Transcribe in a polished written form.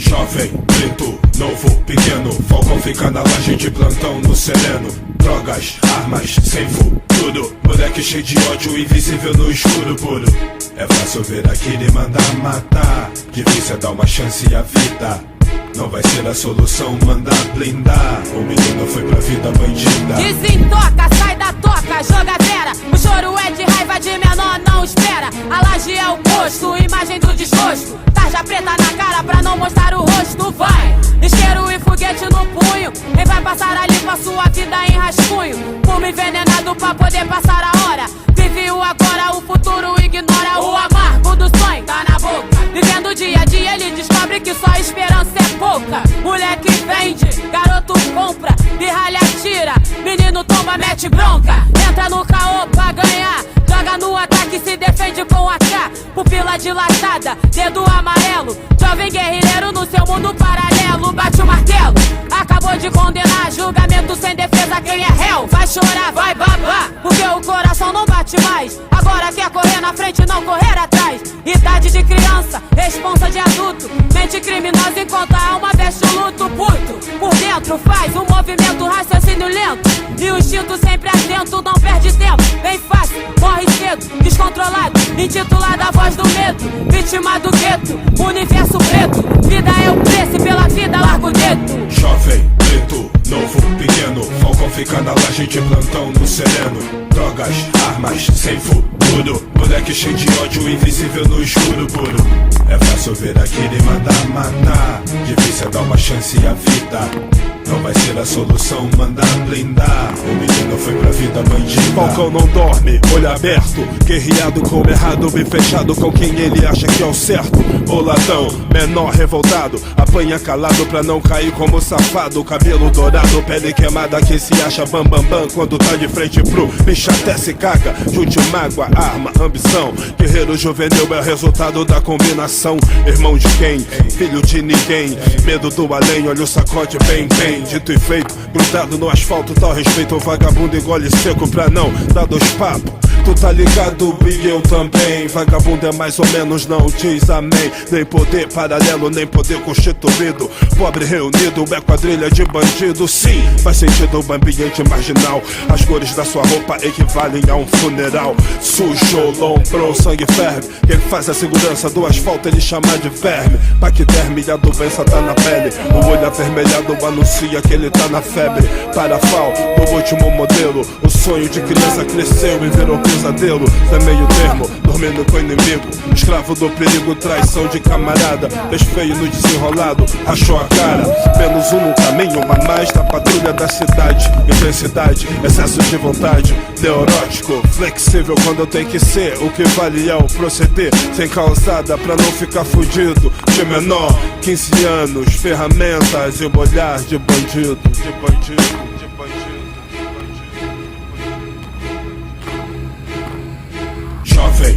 Jovem, preto, novo, pequeno, Falcão fica na laje de plantão no sereno. Drogas, armas, sem futuro, moleque cheio de ódio, invisível no escuro puro. É fácil ver aquele e mandar matar, difícil é dar uma chance à vida. Não vai ser a solução, mandar blindar. O menino foi pra vida bandida. Desentoca, sai da toca, jogadeira. O choro é de raiva, de menor não espera. A laje é o posto, imagem do desgosto. Tarja preta na cara pra não mostrar o rosto. Vai, isqueiro e foguete no punho. Quem vai passar ali com a sua vida em rascunho? Fumo envenenado pra poder passar a hora. Vive o agora, o futuro ignora. O amargo do sonho tá na boca. Vivendo dia a dia ele descobre que só esperança é pouca. Moleque vende, garoto compra, pirralha tira, menino toma, mete bronca. Entra no caô pra ganhar, joga no ataque, se defende com AK. Pupila dilatada, dedo amarelo, jovem guerrilheiro no seu mundo paralelo. Bate o martelo, acabou de condenar, julgamento sem defesa, quem é réu vai chorar, vai babar, porque o coração não bate mais. Agora quer correr na frente, não correr atrás. Idade de criança, responsa de adulto, mente criminosa enquanto a alma veste o luto. Puto, por dentro faz um movimento, raciocínio lento e o instinto sempre atento, não perde tempo. Bem fácil, morre cedo, descontrolado, intitulado a voz do medo, vítima do gueto, universo preto. Vida é o preço e pela vida larga o dedo. Jovem, preto, novo, pequeno, Falcão fica na laje de plantão no sereno. Drogas, armas, sem futuro, moleque cheio de ódio, invisível no escuro puro. É fácil ver aquele e mandar matar, difícil é dar uma chance à vida. Não vai ser a solução, mandar blindar. O menino foi pra vida bandida. Falcão não dorme, olho aberto, guerreado com o errado, bem fechado com quem ele acha que é o certo. Boladão, menor revoltado, apanha calado pra não cair como safado. Cabelo dourado, pele queimada, que se acha bam bam bam quando tá de frente pro bicho até se caga. Junte mágoa, arma, ambição, guerreiro juvenil é o resultado da combinação. Irmão de quem? Filho de ninguém, medo do além, olha o sacode bem bem. Dito e feito, grudado no asfalto, tal respeito. O vagabundo engole seco pra não dar dois papos. Tu tá ligado, e eu também. Vagabundo é mais ou menos, não diz amém. Nem poder paralelo, nem poder constituído. Pobre reunido, é quadrilha de bandido. Sim, faz sentido o ambiente marginal. As cores da sua roupa equivalem a um funeral. Sujo, lombrou, sangue ferve. Quem faz a segurança do asfalto ele chama de verme. Paquiderme, a doença tá na pele. O olho avermelhado anuncia que ele tá na febre. Parafal, do último modelo. O sonho de criança cresceu e virou pesadelo. É meio termo, dormindo com o inimigo. Escravo do perigo, traição de camarada. Fez feio no desenrolado, rachou a cara. Menos um no caminho, mas mais na patrulha da cidade. Intensidade, excesso de vontade. Neurótico, flexível quando tem que ser. O que vale é o proceder, sem causada pra não ficar fudido. De menor, 15 anos, ferramentas e o olhar de bandido. De bandido. Jovem,